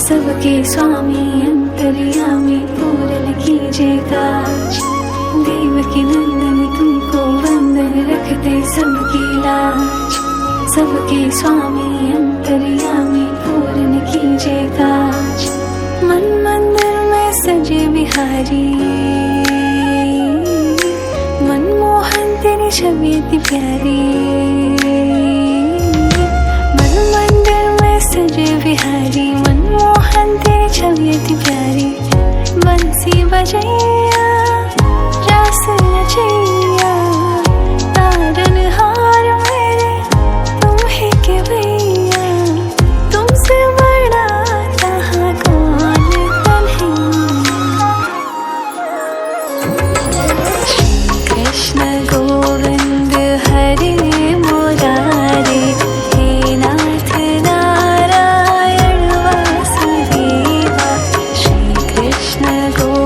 सबके स्वामी अंतर्यामी पूरन कीजिए काज। देवकी नंदन तुमको वंदन रखते सबकी लाज। सबके स्वामी अंतर्यामी पूरन कीजिए काज। मन मंदिर में सजे बिहारी, मनमोहन तेरी छवि अति प्यारी। मन मंदिर में सजे बिहारी, मनमोहन तेरी छवि अति प्यारी। बंसी बजैया रास रचैया, तारन हार मेरे तुम ही के भैया। तुमसे बड़ा कहाँ कौन कन्हैया। श्री कृष्ण गोविंद हरे मुरारे, हे नाथ नारायण वासुदेवा। श्री कृष्ण गोविंद